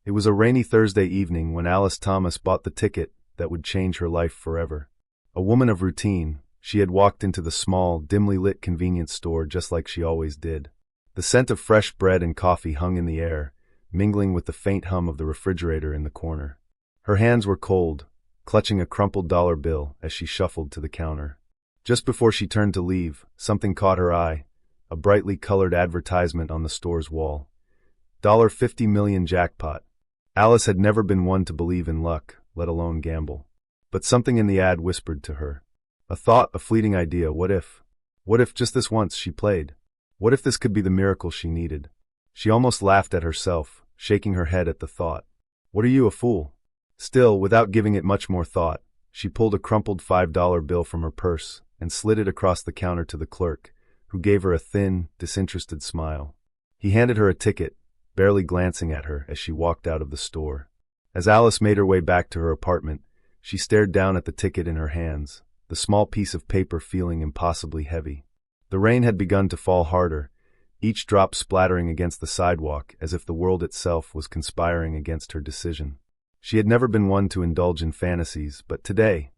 It was a rainy Thursday evening when Alice Thomas bought the ticket that would change her life forever. A woman of routine, she had walked into the small, dimly lit convenience store just like she always did. The scent of fresh bread and coffee hung in the air, mingling with the faint hum of the refrigerator in the corner. Her hands were cold, clutching a crumpled dollar bill as she shuffled to the counter. Just before she turned to leave, something caught her eye, a brightly colored advertisement on the store's wall. $50 million jackpot. Alice had never been one to believe in luck, let alone gamble. But something in the ad whispered to her. A thought, a fleeting idea, what if? What if just this once she played? What if this could be the miracle she needed? She almost laughed at herself, shaking her head at the thought. What are you, a fool? Still, without giving it much more thought, she pulled a crumpled $5 bill from her purse and slid it across the counter to the clerk, who gave her a thin, disinterested smile. He handed her a ticket, barely glancing at her as she walked out of the store. As Alice made her way back to her apartment, she stared down at the ticket in her hands, the small piece of paper feeling impossibly heavy. The rain had begun to fall harder, each drop splattering against the sidewalk as if the world itself was conspiring against her decision. She had never been one to indulge in fantasies, but today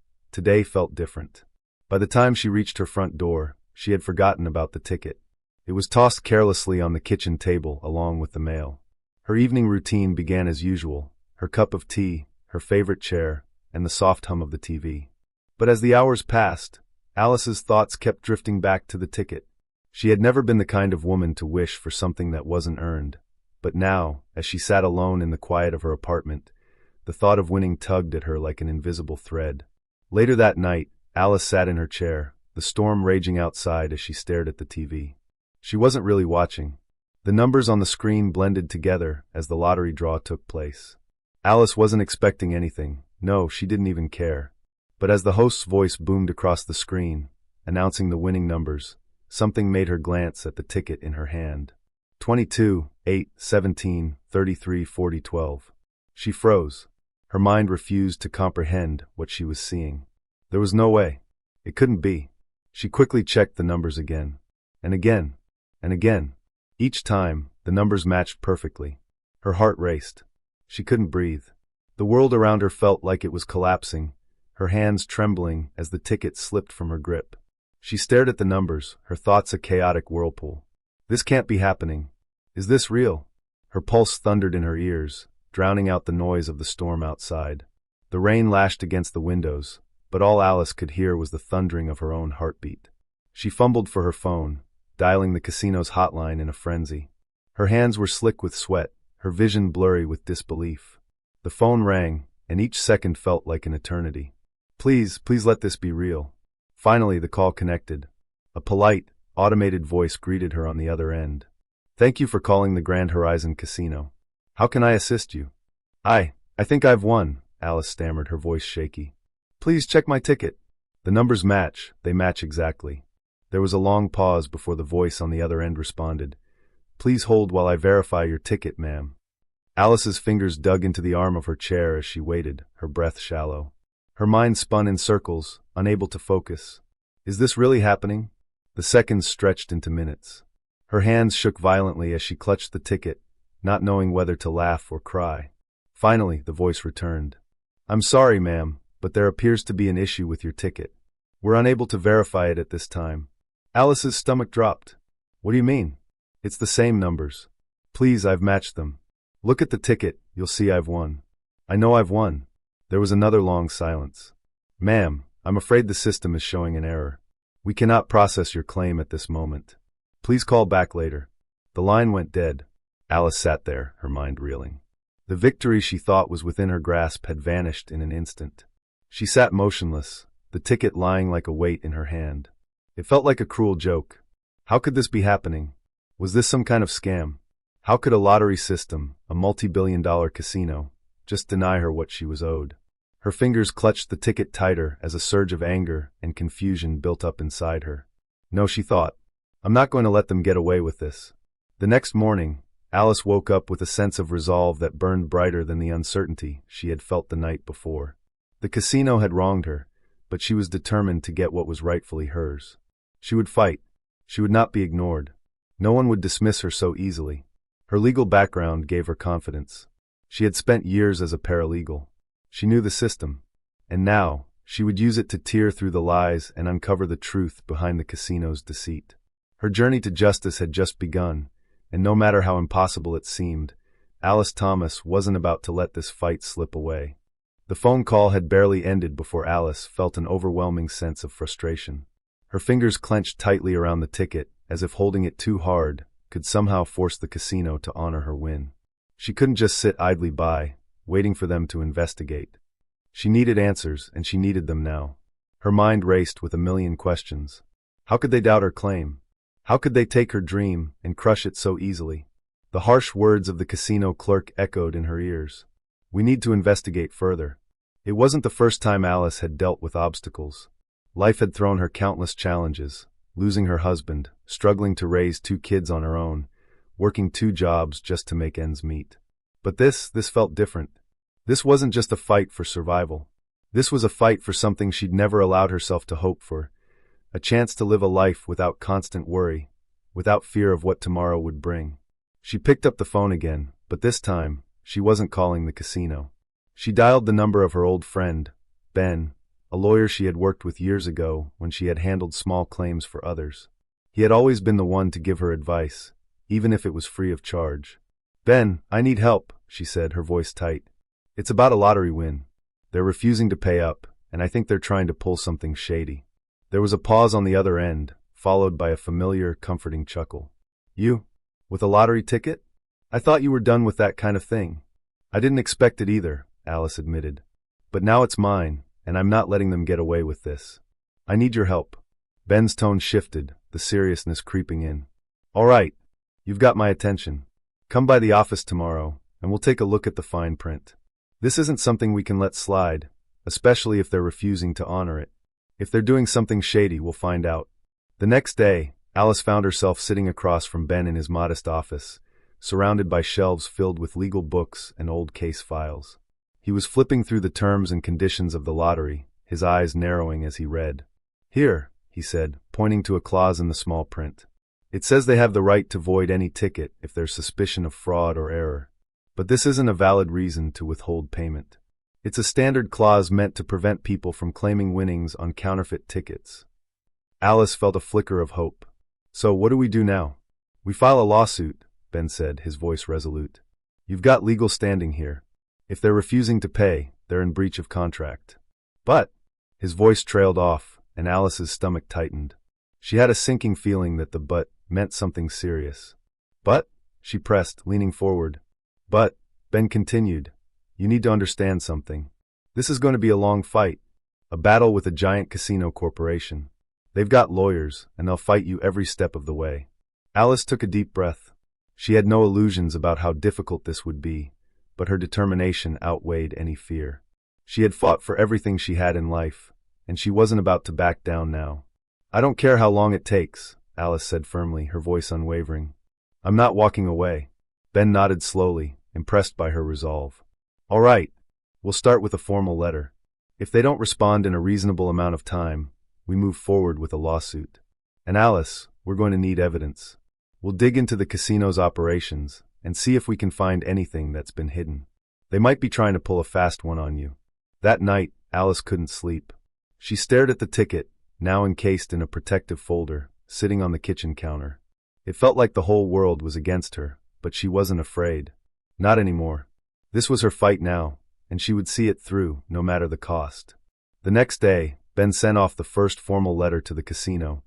felt different. By the time she reached her front door, she had forgotten about the ticket. It was tossed carelessly on the kitchen table along with the mail. Her evening routine began as usual, her cup of tea, her favorite chair, and the soft hum of the TV. But as the hours passed, Alice's thoughts kept drifting back to the ticket. She had never been the kind of woman to wish for something that wasn't earned. But now, as she sat alone in the quiet of her apartment, the thought of winning tugged at her like an invisible thread. Later that night, Alice sat in her chair, the storm raging outside as she stared at the TV. She wasn't really watching. The numbers on the screen blended together as the lottery draw took place. Alice wasn't expecting anything. No, she didn't even care. But as the host's voice boomed across the screen, announcing the winning numbers, something made her glance at the ticket in her hand. 22, 8, 17, 33, 40, 12. She froze. Her mind refused to comprehend what she was seeing. There was no way. It couldn't be. She quickly checked the numbers again. And again. And again. Each time, the numbers matched perfectly. Her heart raced. She couldn't breathe. The world around her felt like it was collapsing, her hands trembling as the ticket slipped from her grip. She stared at the numbers, her thoughts a chaotic whirlpool. This can't be happening. Is this real? Her pulse thundered in her ears, drowning out the noise of the storm outside. The rain lashed against the windows, but all Alice could hear was the thundering of her own heartbeat. She fumbled for her phone, dialing the casino's hotline in a frenzy. Her hands were slick with sweat, her vision blurry with disbelief. The phone rang, and each second felt like an eternity. Please let this be real. Finally, the call connected. A polite, automated voice greeted her on the other end. Thank you for calling the Grand Horizon Casino. How can I assist you? I think I've won, Alice stammered, her voice shaky. Please check my ticket. The numbers match, they match exactly. There was a long pause before the voice on the other end responded. Please hold while I verify your ticket, ma'am. Alice's fingers dug into the arm of her chair as she waited, her breath shallow. Her mind spun in circles, unable to focus. Is this really happening? The seconds stretched into minutes. Her hands shook violently as she clutched the ticket, not knowing whether to laugh or cry. Finally, the voice returned. I'm sorry, ma'am, but there appears to be an issue with your ticket. We're unable to verify it at this time. Alice's stomach dropped. What do you mean? It's the same numbers. Please, I've matched them. Look at the ticket, you'll see I've won. I know I've won. There was another long silence. Ma'am, I'm afraid the system is showing an error. We cannot process your claim at this moment. Please call back later. The line went dead. Alice sat there, her mind reeling. The victory she thought was within her grasp had vanished in an instant. She sat motionless, the ticket lying like a weight in her hand. It felt like a cruel joke. How could this be happening? Was this some kind of scam? How could a lottery system, a multi-billion-dollar casino, just deny her what she was owed? Her fingers clutched the ticket tighter as a surge of anger and confusion built up inside her. No, she thought. I'm not going to let them get away with this. The next morning, Alice woke up with a sense of resolve that burned brighter than the uncertainty she had felt the night before. The casino had wronged her, but she was determined to get what was rightfully hers. She would fight. She would not be ignored. No one would dismiss her so easily. Her legal background gave her confidence. She had spent years as a paralegal. She knew the system. And now, she would use it to tear through the lies and uncover the truth behind the casino's deceit. Her journey to justice had just begun, and no matter how impossible it seemed, Alice Thomas wasn't about to let this fight slip away. The phone call had barely ended before Alice felt an overwhelming sense of frustration. Her fingers clenched tightly around the ticket, as if holding it too hard could somehow force the casino to honor her win. She couldn't just sit idly by, waiting for them to investigate. She needed answers, and she needed them now. Her mind raced with a million questions. How could they doubt her claim? How could they take her dream and crush it so easily? The harsh words of the casino clerk echoed in her ears. We need to investigate further. It wasn't the first time Alice had dealt with obstacles. Life had thrown her countless challenges, losing her husband, struggling to raise 2 kids on her own, working 2 jobs just to make ends meet. But this felt different. This wasn't just a fight for survival. This was a fight for something she'd never allowed herself to hope for, a chance to live a life without constant worry, without fear of what tomorrow would bring. She picked up the phone again, but this time, she wasn't calling the casino. She dialed the number of her old friend, Ben, a lawyer she had worked with years ago when she had handled small claims for others. He had always been the one to give her advice, even if it was free of charge. Ben, I need help, she said, her voice tight. It's about a lottery win. They're refusing to pay up, and I think they're trying to pull something shady. There was a pause on the other end, followed by a familiar, comforting chuckle. You? With a lottery ticket? I thought you were done with that kind of thing. I didn't expect it either, Alice admitted. But now it's mine, and I'm not letting them get away with this. I need your help. Ben's tone shifted, the seriousness creeping in. All right, you've got my attention. Come by the office tomorrow, and we'll take a look at the fine print. This isn't something we can let slide, especially if they're refusing to honor it. If they're doing something shady, we'll find out. The next day, Alice found herself sitting across from Ben in his modest office, surrounded by shelves filled with legal books and old case files. He was flipping through the terms and conditions of the lottery, his eyes narrowing as he read. Here, he said, pointing to a clause in the small print. It says they have the right to void any ticket if there's suspicion of fraud or error. But this isn't a valid reason to withhold payment. It's a standard clause meant to prevent people from claiming winnings on counterfeit tickets. Alice felt a flicker of hope. So what do we do now? We file a lawsuit, Ben said, his voice resolute. You've got legal standing here. If they're refusing to pay, they're in breach of contract. But, his voice trailed off, and Alice's stomach tightened. She had a sinking feeling that the but meant something serious. But, she pressed, leaning forward. But, Ben continued, you need to understand something. This is going to be a long fight. A battle with a giant casino corporation. They've got lawyers, and they'll fight you every step of the way. Alice took a deep breath. She had no illusions about how difficult this would be, but her determination outweighed any fear. She had fought for everything she had in life, and she wasn't about to back down now. I don't care how long it takes, Alice said firmly, her voice unwavering. I'm not walking away. Ben nodded slowly, impressed by her resolve. All right, we'll start with a formal letter. If they don't respond in a reasonable amount of time, we move forward with a lawsuit. And Alice, we're going to need evidence. We'll dig into the casino's operations and see if we can find anything that's been hidden. They might be trying to pull a fast one on you. That night, Alice couldn't sleep. She stared at the ticket, now encased in a protective folder, sitting on the kitchen counter. It felt like the whole world was against her, but she wasn't afraid. Not anymore. This was her fight now, and she would see it through, no matter the cost. The next day, Ben sent off the first formal letter to the casino,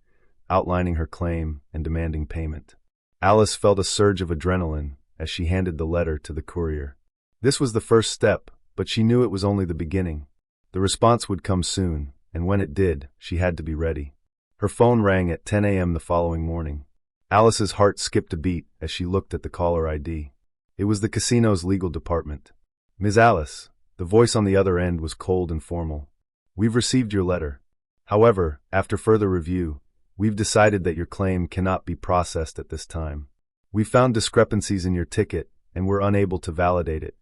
outlining her claim and demanding payment. Alice felt a surge of adrenaline as she handed the letter to the courier. This was the first step, but she knew it was only the beginning. The response would come soon, and when it did, she had to be ready. Her phone rang at 10 a.m. the following morning. Alice's heart skipped a beat as she looked at the caller ID. It was the casino's legal department. Ms. Alice, the voice on the other end was cold and formal. We've received your letter. However, after further review, we've decided that your claim cannot be processed at this time. We found discrepancies in your ticket, and we're unable to validate it.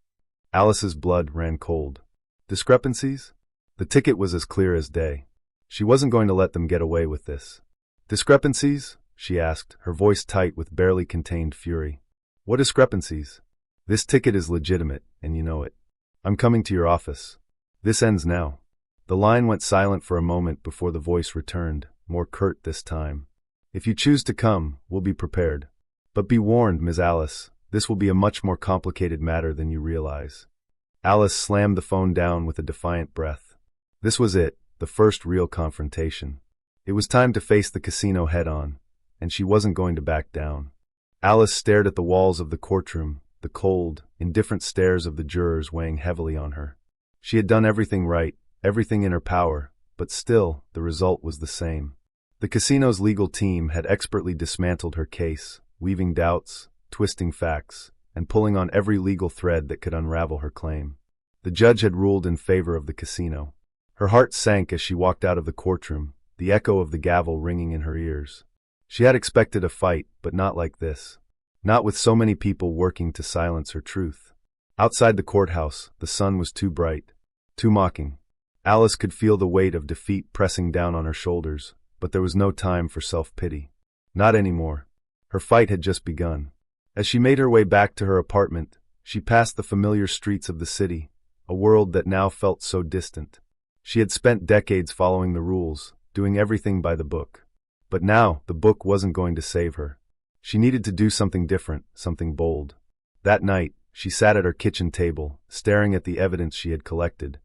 Alice's blood ran cold. Discrepancies? The ticket was as clear as day. She wasn't going to let them get away with this. Discrepancies? She asked, her voice tight with barely contained fury. What discrepancies? This ticket is legitimate, and you know it. I'm coming to your office. This ends now." The line went silent for a moment before the voice returned, more curt this time. "If you choose to come, we'll be prepared. But be warned, Ms. Alice, this will be a much more complicated matter than you realize." Alice slammed the phone down with a defiant breath. This was it, the first real confrontation. It was time to face the casino head-on, and she wasn't going to back down. Alice stared at the walls of the courtroom, the cold, indifferent stares of the jurors weighing heavily on her. She had done everything right, everything in her power, but still, the result was the same. The casino's legal team had expertly dismantled her case, weaving doubts, twisting facts, and pulling on every legal thread that could unravel her claim. The judge had ruled in favor of the casino. Her heart sank as she walked out of the courtroom, the echo of the gavel ringing in her ears. She had expected a fight, but not like this. Not with so many people working to silence her truth. Outside the courthouse, the sun was too bright, too mocking. Alice could feel the weight of defeat pressing down on her shoulders, but there was no time for self-pity. Not anymore. Her fight had just begun. As she made her way back to her apartment, she passed the familiar streets of the city, a world that now felt so distant. She had spent decades following the rules, doing everything by the book. But now, the book wasn't going to save her. She needed to do something different, something bold. That night, she sat at her kitchen table, staring at the evidence she had collected.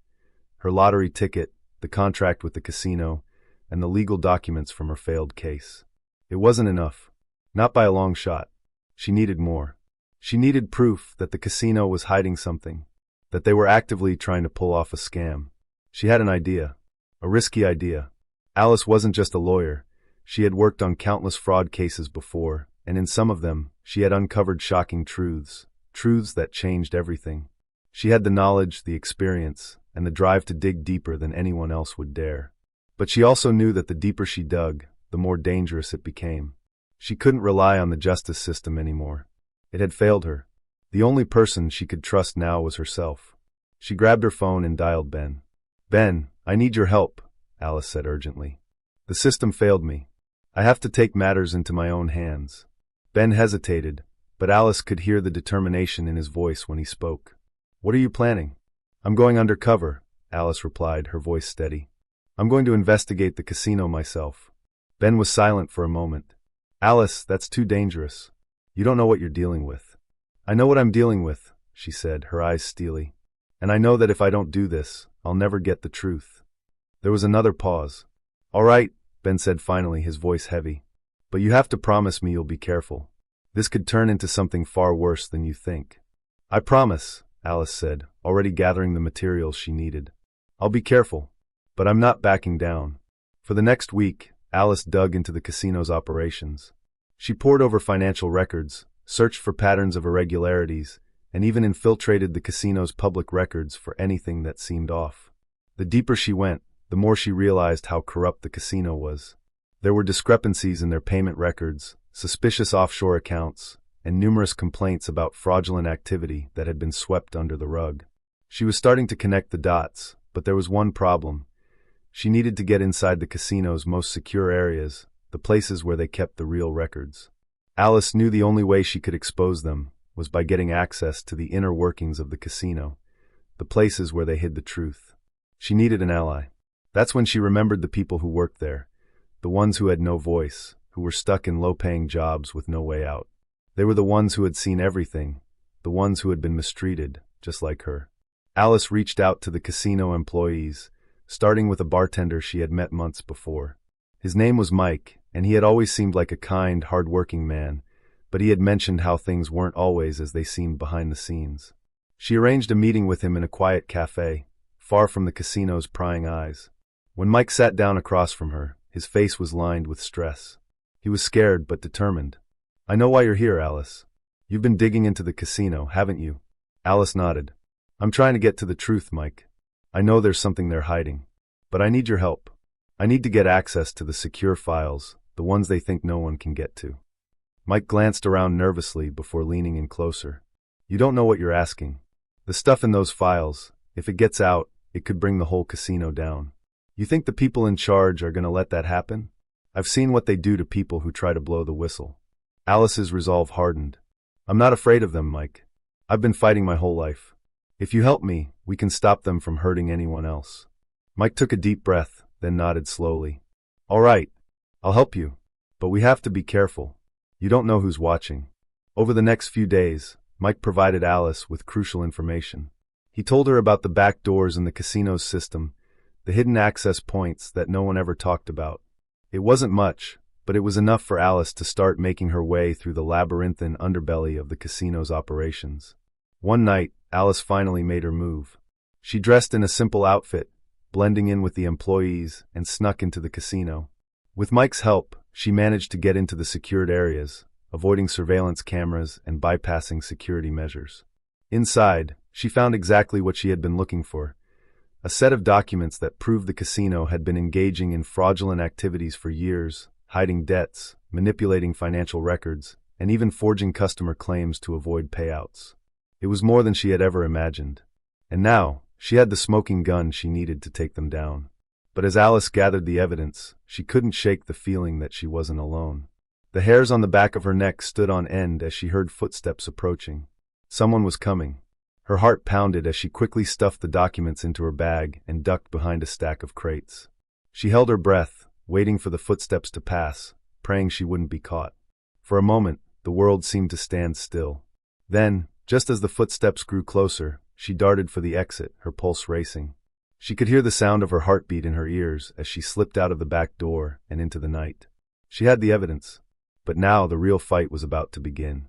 Her lottery ticket, the contract with the casino, and the legal documents from her failed case. It wasn't enough. Not by a long shot. She needed more. She needed proof that the casino was hiding something, that they were actively trying to pull off a scam. She had an idea. A risky idea. Alice wasn't just a lawyer. She had worked on countless fraud cases before, and in some of them, she had uncovered shocking truths, truths that changed everything. She had the knowledge, the experience, and the drive to dig deeper than anyone else would dare. But she also knew that the deeper she dug, the more dangerous it became. She couldn't rely on the justice system anymore. It had failed her. The only person she could trust now was herself. She grabbed her phone and dialed Ben. "Ben, I need your help," Alice said urgently. "The system failed me. I have to take matters into my own hands." Ben hesitated, but Alice could hear the determination in his voice when he spoke. "What are you planning?" "I'm going undercover," Alice replied, her voice steady. "I'm going to investigate the casino myself." Ben was silent for a moment. "Alice, that's too dangerous. You don't know what you're dealing with." "I know what I'm dealing with," she said, her eyes steely. "And I know that if I don't do this, I'll never get the truth." There was another pause. "All right," Ben said finally, his voice heavy. "But you have to promise me you'll be careful. This could turn into something far worse than you think." "I promise," Alice said, already gathering the materials she needed. "I'll be careful. But I'm not backing down." For the next week, Alice dug into the casino's operations. She pored over financial records, searched for patterns of irregularities, and even infiltrated the casino's public records for anything that seemed off. The deeper she went, the more she realized how corrupt the casino was. There were discrepancies in their payment records, suspicious offshore accounts, and numerous complaints about fraudulent activity that had been swept under the rug. She was starting to connect the dots, but there was one problem. She needed to get inside the casino's most secure areas, the places where they kept the real records. Alice knew the only way she could expose them was by getting access to the inner workings of the casino, the places where they hid the truth. She needed an ally. That's when she remembered the people who worked there, the ones who had no voice, who were stuck in low-paying jobs with no way out. They were the ones who had seen everything, the ones who had been mistreated, just like her. Alice reached out to the casino employees, starting with a bartender she had met months before. His name was Mike, and he had always seemed like a kind, hard-working man, but he had mentioned how things weren't always as they seemed behind the scenes. She arranged a meeting with him in a quiet cafe, far from the casino's prying eyes. When Mike sat down across from her, his face was lined with stress. He was scared but determined. "I know why you're here, Alice. You've been digging into the casino, haven't you?" Alice nodded. "I'm trying to get to the truth, Mike. I know there's something they're hiding. But I need your help. I need to get access to the secure files, the ones they think no one can get to." Mike glanced around nervously before leaning in closer. "You don't know what you're asking. The stuff in those files, if it gets out, it could bring the whole casino down. You think the people in charge are going to let that happen? I've seen what they do to people who try to blow the whistle." Alice's resolve hardened. "I'm not afraid of them, Mike. I've been fighting my whole life. If you help me, we can stop them from hurting anyone else." Mike took a deep breath, then nodded slowly. "All right, I'll help you. But we have to be careful. You don't know who's watching." Over the next few days, Mike provided Alice with crucial information. He told her about the back doors in the casino's system, the hidden access points that no one ever talked about. It wasn't much, but it was enough for Alice to start making her way through the labyrinthine underbelly of the casino's operations. One night, Alice finally made her move. She dressed in a simple outfit, blending in with the employees, and snuck into the casino. With Mike's help, she managed to get into the secured areas, avoiding surveillance cameras and bypassing security measures. Inside, she found exactly what she had been looking for: a set of documents that proved the casino had been engaging in fraudulent activities for years, hiding debts, manipulating financial records, and even forging customer claims to avoid payouts. It was more than she had ever imagined. And now, she had the smoking gun she needed to take them down. But as Alice gathered the evidence, she couldn't shake the feeling that she wasn't alone. The hairs on the back of her neck stood on end as she heard footsteps approaching. Someone was coming. Her heart pounded as she quickly stuffed the documents into her bag and ducked behind a stack of crates. She held her breath, waiting for the footsteps to pass, praying she wouldn't be caught. For a moment, the world seemed to stand still. Then, just as the footsteps grew closer, she darted for the exit, her pulse racing. She could hear the sound of her heartbeat in her ears as she slipped out of the back door and into the night. She had the evidence, but now the real fight was about to begin.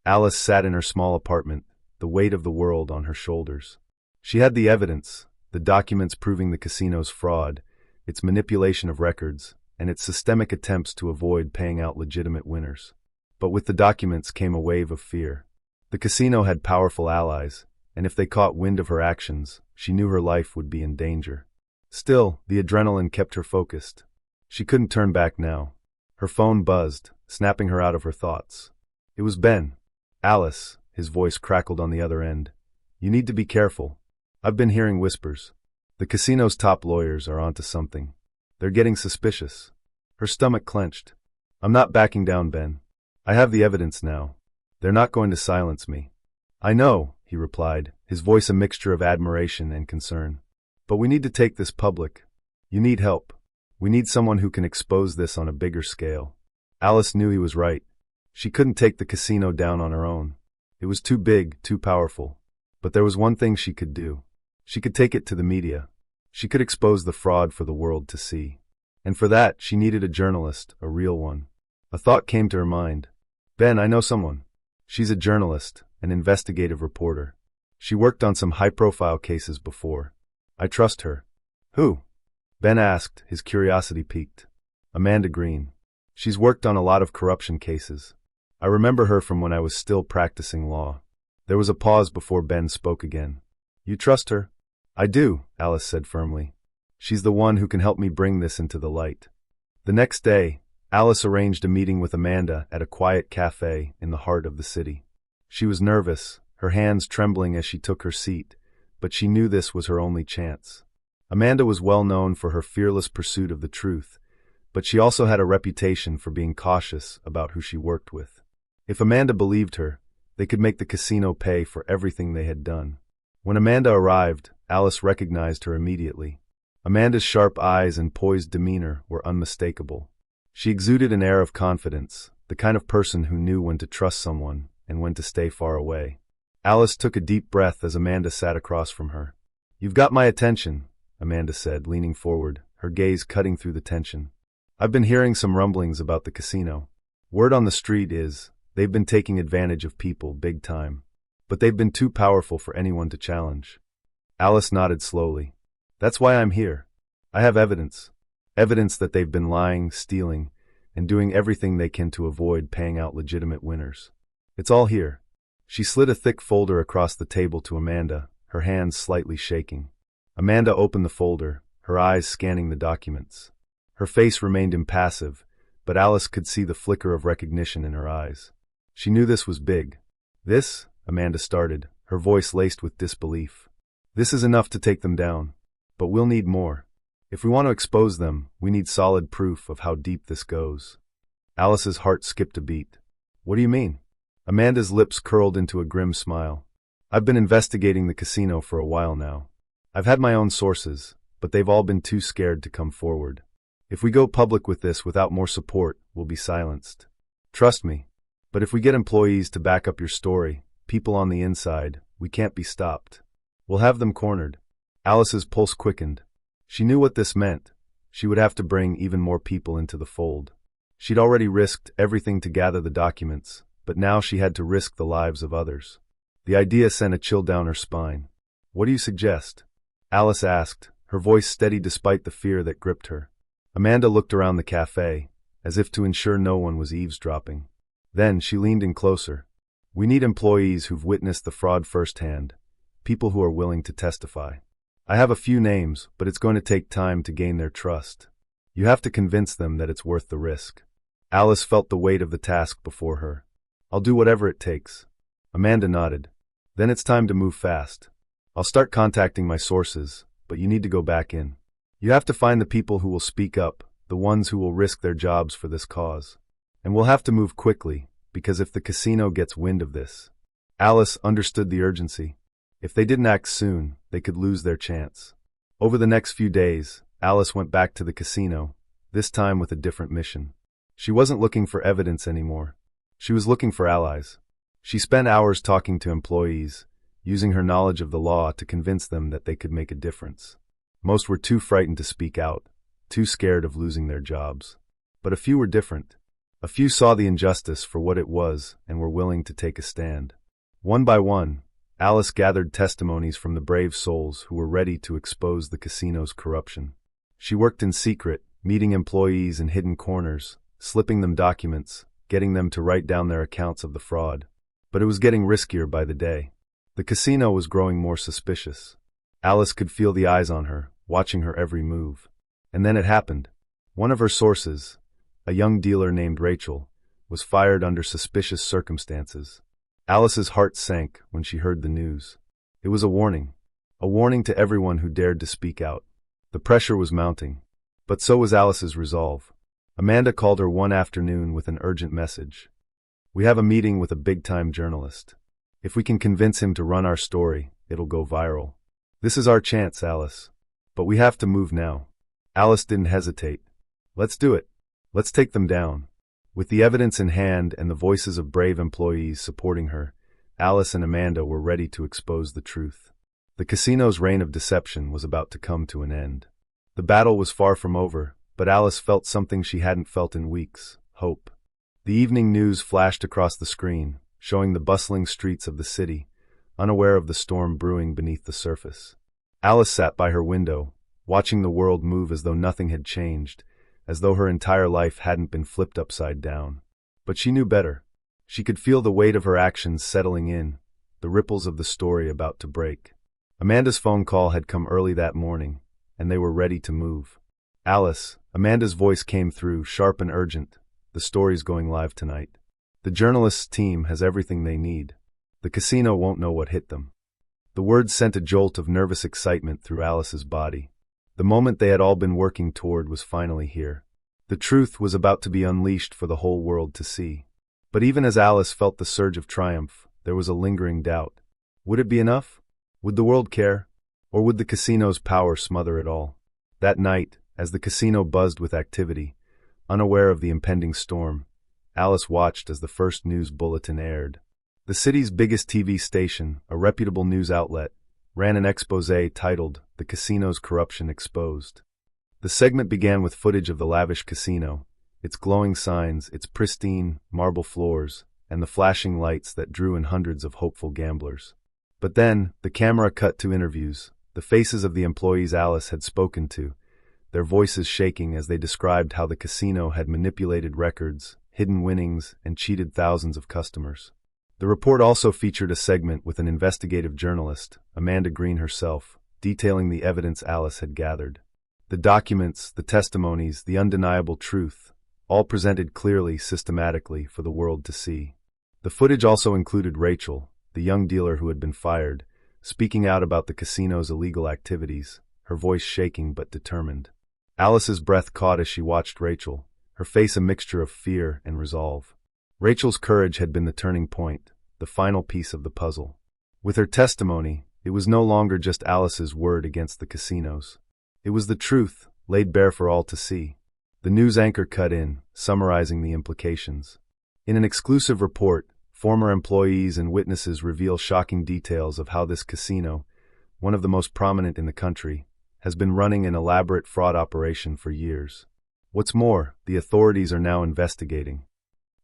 Alice sat in her small apartment, the weight of the world on her shoulders. She had the evidence, the documents proving the casino's fraud, its manipulation of records, and its systemic attempts to avoid paying out legitimate winners. But with the documents came a wave of fear. The casino had powerful allies, and if they caught wind of her actions, she knew her life would be in danger. Still, the adrenaline kept her focused. She couldn't turn back now. Her phone buzzed, snapping her out of her thoughts. It was Ben. "Alice," his voice crackled on the other end. "You need to be careful. I've been hearing whispers. The casino's top lawyers are onto something. They're getting suspicious." Her stomach clenched. "I'm not backing down, Ben. I have the evidence now. They're not going to silence me." "I know," he replied, his voice a mixture of admiration and concern. "But we need to take this public. You need help. We need someone who can expose this on a bigger scale." Alice knew he was right. She couldn't take the casino down on her own. It was too big, too powerful. But there was one thing she could do. She could take it to the media. She could expose the fraud for the world to see. And for that, she needed a journalist, a real one. A thought came to her mind. "Ben, I know someone. She's a journalist, an investigative reporter. She worked on some high-profile cases before. I trust her." "Who?" Ben asked, his curiosity piqued. "Amanda Green. She's worked on a lot of corruption cases. I remember her from when I was still practicing law." There was a pause before Ben spoke again. "You trust her?" "I do," Alice said firmly. "She's the one who can help me bring this into the light." The next day, Alice arranged a meeting with Amanda at a quiet cafe in the heart of the city. She was nervous, her hands trembling as she took her seat, but she knew this was her only chance. Amanda was well known for her fearless pursuit of the truth, but she also had a reputation for being cautious about who she worked with. If Amanda believed her, they could make the casino pay for everything they had done. When Amanda arrived, Alice recognized her immediately. Amanda's sharp eyes and poised demeanor were unmistakable. She exuded an air of confidence, the kind of person who knew when to trust someone and when to stay far away. Alice took a deep breath as Amanda sat across from her. "You've got my attention," Amanda said, leaning forward, her gaze cutting through the tension. "I've been hearing some rumblings about the casino. Word on the street is, they've been taking advantage of people big time. But they've been too powerful for anyone to challenge." Alice nodded slowly. "That's why I'm here. I have evidence. Evidence that they've been lying, stealing, and doing everything they can to avoid paying out legitimate winners. It's all here." She slid a thick folder across the table to Amanda, her hands slightly shaking. Amanda opened the folder, her eyes scanning the documents. Her face remained impassive, but Alice could see the flicker of recognition in her eyes. She knew this was big. "This," Amanda started, her voice laced with disbelief. "This is enough to take them down. But we'll need more. If we want to expose them, we need solid proof of how deep this goes." Alice's heart skipped a beat. "What do you mean?" Amanda's lips curled into a grim smile. I've been investigating the casino for a while now. I've had my own sources, but they've all been too scared to come forward. If we go public with this without more support, we'll be silenced. Trust me. But if we get employees to back up your story, people on the inside, we can't be stopped. We'll have them cornered. Alice's pulse quickened. She knew what this meant. She would have to bring even more people into the fold. She'd already risked everything to gather the documents, but now she had to risk the lives of others. The idea sent a chill down her spine. What do you suggest? Alice asked, her voice steady despite the fear that gripped her. Amanda looked around the cafe, as if to ensure no one was eavesdropping. Then she leaned in closer. We need employees who've witnessed the fraud firsthand, people who are willing to testify. I have a few names, but it's going to take time to gain their trust. You have to convince them that it's worth the risk. Alice felt the weight of the task before her. I'll do whatever it takes. Amanda nodded. Then it's time to move fast. I'll start contacting my sources, but you need to go back in. You have to find the people who will speak up, the ones who will risk their jobs for this cause. And we'll have to move quickly, because if the casino gets wind of this. Alice understood the urgency. If they didn't act soon, they could lose their chance. Over the next few days, Alice went back to the casino, this time with a different mission. She wasn't looking for evidence anymore. She was looking for allies. She spent hours talking to employees, using her knowledge of the law to convince them that they could make a difference. Most were too frightened to speak out, too scared of losing their jobs. But a few were different. A few saw the injustice for what it was and were willing to take a stand. One by one, Alice gathered testimonies from the brave souls who were ready to expose the casino's corruption. She worked in secret, meeting employees in hidden corners, slipping them documents, getting them to write down their accounts of the fraud. But it was getting riskier by the day. The casino was growing more suspicious. Alice could feel the eyes on her, watching her every move. And then it happened. One of her sources, a young dealer named Rachel, was fired under suspicious circumstances. Alice's heart sank when she heard the news. It was a warning to everyone who dared to speak out. The pressure was mounting, but so was Alice's resolve. Amanda called her one afternoon with an urgent message. We have a meeting with a big-time journalist. If we can convince him to run our story, it'll go viral. This is our chance, Alice. But we have to move now. Alice didn't hesitate. Let's do it. Let's take them down. With the evidence in hand and the voices of brave employees supporting her, Alice and Amanda were ready to expose the truth. The casino's reign of deception was about to come to an end. The battle was far from over, but Alice felt something she hadn't felt in weeks: hope. The evening news flashed across the screen, showing the bustling streets of the city, unaware of the storm brewing beneath the surface. Alice sat by her window, watching the world move as though nothing had changed, as though her entire life hadn't been flipped upside down. But she knew better. She could feel the weight of her actions settling in, the ripples of the story about to break. Amanda's phone call had come early that morning, and they were ready to move. Alice, Amanda's voice came through, sharp and urgent. The story's going live tonight. The journalists' team has everything they need. The casino won't know what hit them. The words sent a jolt of nervous excitement through Alice's body. The moment they had all been working toward was finally here. The truth was about to be unleashed for the whole world to see. But even as Alice felt the surge of triumph, there was a lingering doubt. Would it be enough? Would the world care? Or would the casino's power smother it all? That night, as the casino buzzed with activity, unaware of the impending storm, Alice watched as the first news bulletin aired. The city's biggest TV station, a reputable news outlet, ran an exposé titled, "The Casino's Corruption Exposed." The segment began with footage of the lavish casino, its glowing signs, its pristine marble floors, and the flashing lights that drew in hundreds of hopeful gamblers. But then, the camera cut to interviews, the faces of the employees Alice had spoken to, their voices shaking as they described how the casino had manipulated records, hidden winnings, and cheated thousands of customers. The report also featured a segment with an investigative journalist, Amanda Green herself, detailing the evidence Alice had gathered. The documents, the testimonies, the undeniable truth, all presented clearly, systematically, for the world to see. The footage also included Rachel, the young dealer who had been fired, speaking out about the casino's illegal activities, her voice shaking but determined. Alice's breath caught as she watched Rachel, her face a mixture of fear and resolve. Rachel's courage had been the turning point, the final piece of the puzzle. With her testimony, it was no longer just Alice's word against the casinos. It was the truth, laid bare for all to see. The news anchor cut in, summarizing the implications. In an exclusive report, former employees and witnesses reveal shocking details of how this casino, one of the most prominent in the country, has been running an elaborate fraud operation for years. What's more, the authorities are now investigating.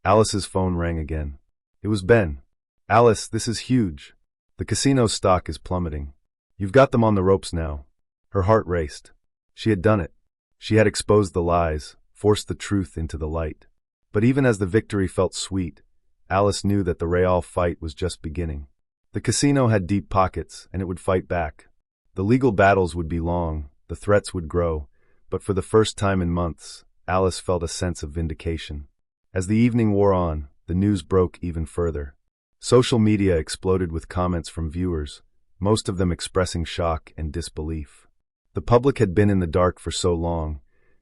Alice's phone rang again. It was Ben. "Alice, this is huge. The casino's stock is plummeting. You've got them on the ropes now." Her heart raced. She had done it. She had exposed the lies, forced the truth into the light. But even as the victory felt sweet, Alice knew that the real fight was just beginning. The casino had deep pockets, and it would fight back. The legal battles would be long, the threats would grow, but for the first time in months, Alice felt a sense of vindication. As the evening wore on, the news broke even further. Social media exploded with comments from viewers, most of them expressing shock and disbelief. The public had been in the dark for so long,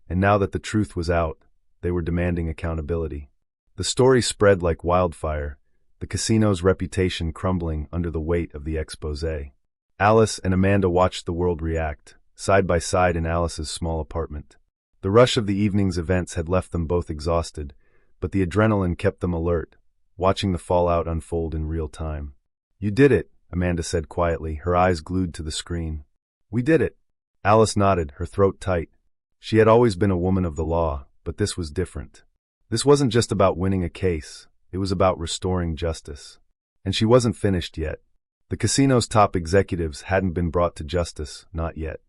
and now that the truth was out, they were demanding accountability. The story spread like wildfire, the casino's reputation crumbling under the weight of the exposé. Alice and Amanda watched the world react, side by side in Alice's small apartment. The rush of the evening's events had left them both exhausted, but the adrenaline kept them alert, watching the fallout unfold in real time. "You did it," Amanda said quietly, her eyes glued to the screen. "We did it." Alice nodded, her throat tight. She had always been a woman of the law, but this was different. This wasn't just about winning a case, it was about restoring justice. And she wasn't finished yet. The casino's top executives hadn't been brought to justice, not yet.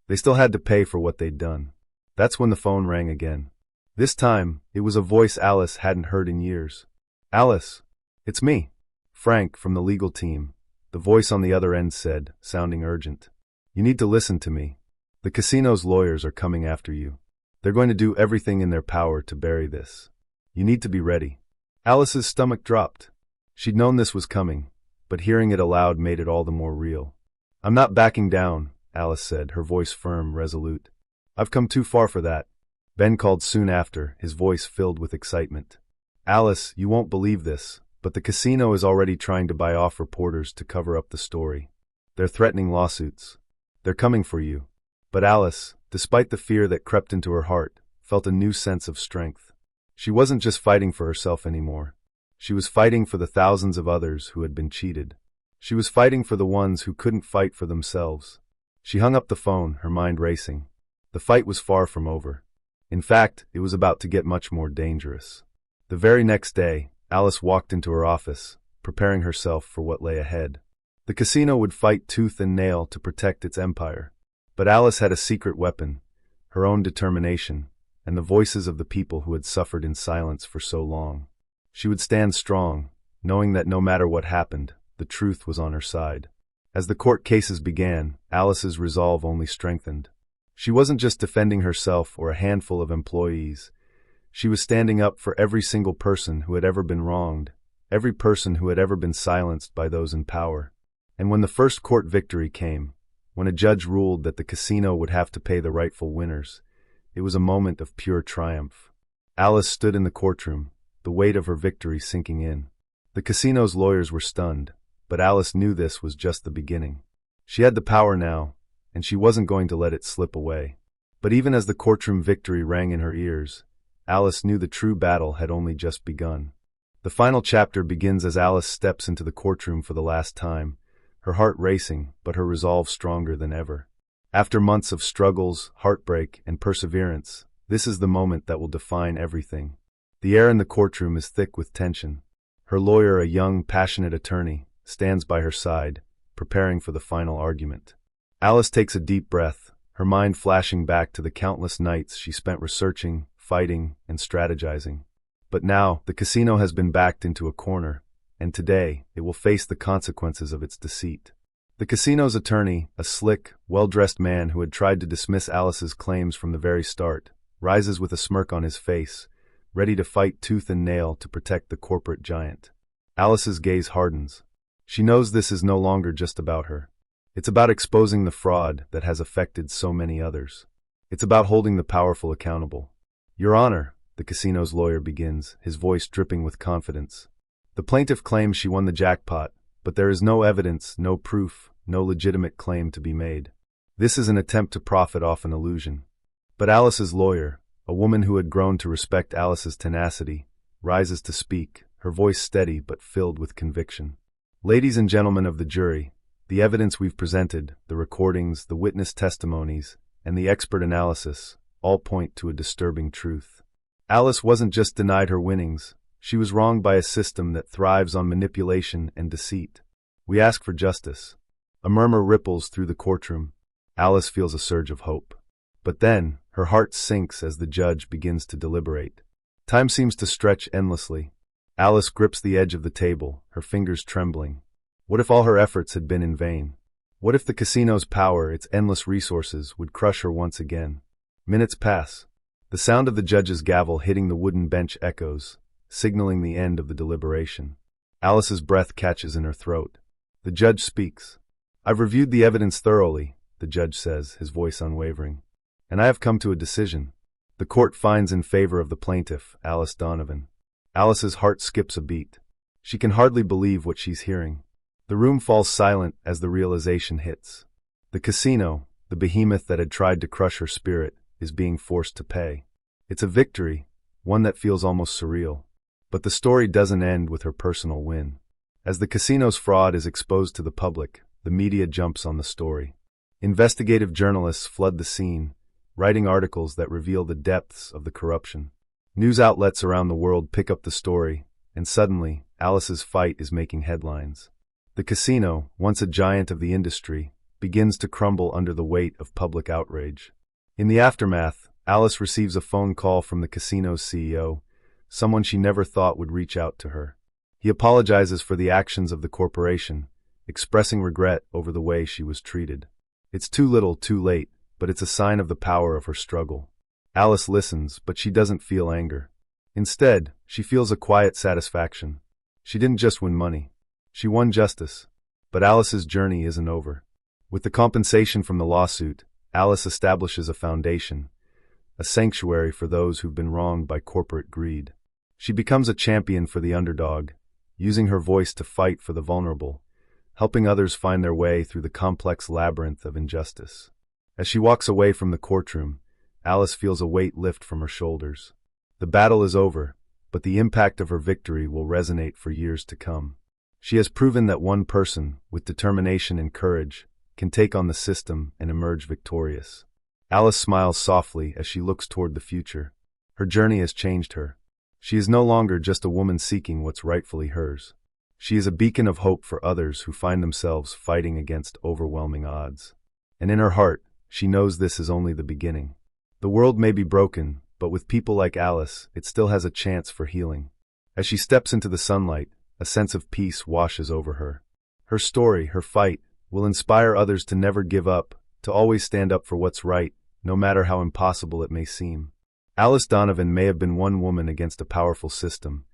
They still had to pay for what they'd done. That's when the phone rang again. This time, it was a voice Alice hadn't heard in years. "Alice, it's me, Frank from the legal team," the voice on the other end said, sounding urgent. "You need to listen to me. The casino's lawyers are coming after you. They're going to do everything in their power to bury this. You need to be ready." Alice's stomach dropped. She'd known this was coming, but hearing it aloud made it all the more real. "I'm not backing down," Alice said, her voice firm, resolute. "I've come too far for that." Ben called soon after, his voice filled with excitement. "Alice, you won't believe this, but the casino is already trying to buy off reporters to cover up the story. They're threatening lawsuits. They're coming for you." But Alice, despite the fear that crept into her heart, felt a new sense of strength. She wasn't just fighting for herself anymore. She was fighting for the thousands of others who had been cheated. She was fighting for the ones who couldn't fight for themselves. She hung up the phone, her mind racing. The fight was far from over. In fact, it was about to get much more dangerous. The very next day, Alice walked into her office, preparing herself for what lay ahead. The casino would fight tooth and nail to protect its empire. But Alice had a secret weapon, her own determination, and the voices of the people who had suffered in silence for so long. She would stand strong, knowing that no matter what happened, the truth was on her side. As the court cases began, Alice's resolve only strengthened. She wasn't just defending herself or a handful of employees. She was standing up for every single person who had ever been wronged, every person who had ever been silenced by those in power. And when the first court victory came, when a judge ruled that the casino would have to pay the rightful winners, it was a moment of pure triumph. Alice stood in the courtroom, the weight of her victory sinking in. The casino's lawyers were stunned, but Alice knew this was just the beginning. She had the power now, and she wasn't going to let it slip away. But even as the courtroom victory rang in her ears, Alice knew the true battle had only just begun. The final chapter begins as Alice steps into the courtroom for the last time, her heart racing, but her resolve stronger than ever. After months of struggles, heartbreak, and perseverance, this is the moment that will define everything. The air in the courtroom is thick with tension. Her lawyer, a young, passionate attorney, stands by her side, preparing for the final argument. Alice takes a deep breath, her mind flashing back to the countless nights she spent researching, fighting, and strategizing. But now, the casino has been backed into a corner, and today, it will face the consequences of its deceit. The casino's attorney, a slick, well-dressed man who had tried to dismiss Alice's claims from the very start, rises with a smirk on his face, ready to fight tooth and nail to protect the corporate giant. Alice's gaze hardens. She knows this is no longer just about her. It's about exposing the fraud that has affected so many others. It's about holding the powerful accountable. "Your Honor," the casino's lawyer begins, his voice dripping with confidence. "The plaintiff claims she won the jackpot, but there is no evidence, no proof, no legitimate claim to be made. This is an attempt to profit off an illusion. But Alice's lawyer, a woman who had grown to respect Alice's tenacity, rises to speak, her voice steady but filled with conviction. Ladies and gentlemen of the jury, the evidence we've presented, the recordings, the witness testimonies, and the expert analysis, all point to a disturbing truth. Alice wasn't just denied her winnings, she was wronged by a system that thrives on manipulation and deceit. We ask for justice. A murmur ripples through the courtroom. Alice feels a surge of hope. But then, her heart sinks as the judge begins to deliberate. Time seems to stretch endlessly. Alice grips the edge of the table, her fingers trembling. What if all her efforts had been in vain? What if the casino's power, its endless resources, would crush her once again? Minutes pass. The sound of the judge's gavel hitting the wooden bench echoes, signaling the end of the deliberation. Alice's breath catches in her throat. The judge speaks. "I've reviewed the evidence thoroughly," the judge says, his voice unwavering. "And I have come to a decision. The court finds in favor of the plaintiff, Alice Donovan." Alice's heart skips a beat. She can hardly believe what she's hearing. The room falls silent as the realization hits. The casino, the behemoth that had tried to crush her spirit, is being forced to pay. It's a victory, one that feels almost surreal. But the story doesn't end with her personal win. As the casino's fraud is exposed to the public, the media jumps on the story. Investigative journalists flood the scene, writing articles that reveal the depths of the corruption. News outlets around the world pick up the story, and suddenly, Alice's fight is making headlines. The casino, once a giant of the industry, begins to crumble under the weight of public outrage. In the aftermath, Alice receives a phone call from the casino's CEO, someone she never thought would reach out to her. He apologizes for the actions of the corporation, expressing regret over the way she was treated. It's too little, too late, but it's a sign of the power of her struggle. Alice listens, but she doesn't feel anger. Instead, she feels a quiet satisfaction. She didn't just win money. She won justice. But Alice's journey isn't over. With the compensation from the lawsuit, Alice establishes a foundation, a sanctuary for those who've been wronged by corporate greed. She becomes a champion for the underdog, using her voice to fight for the vulnerable, helping others find their way through the complex labyrinth of injustice. As she walks away from the courtroom, Alice feels a weight lift from her shoulders. The battle is over, but the impact of her victory will resonate for years to come. She has proven that one person, with determination and courage, can take on the system and emerge victorious. Alice smiles softly as she looks toward the future. Her journey has changed her. She is no longer just a woman seeking what's rightfully hers. She is a beacon of hope for others who find themselves fighting against overwhelming odds. And in her heart, she knows this is only the beginning. The world may be broken, but with people like Alice, it still has a chance for healing. As she steps into the sunlight, a sense of peace washes over her. Her story, her fight, will inspire others to never give up, to always stand up for what's right, no matter how impossible it may seem. Alice Donovan may have been one woman against a powerful system,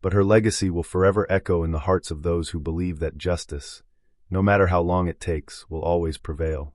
but her legacy will forever echo in the hearts of those who believe that justice, no matter how long it takes, will always prevail.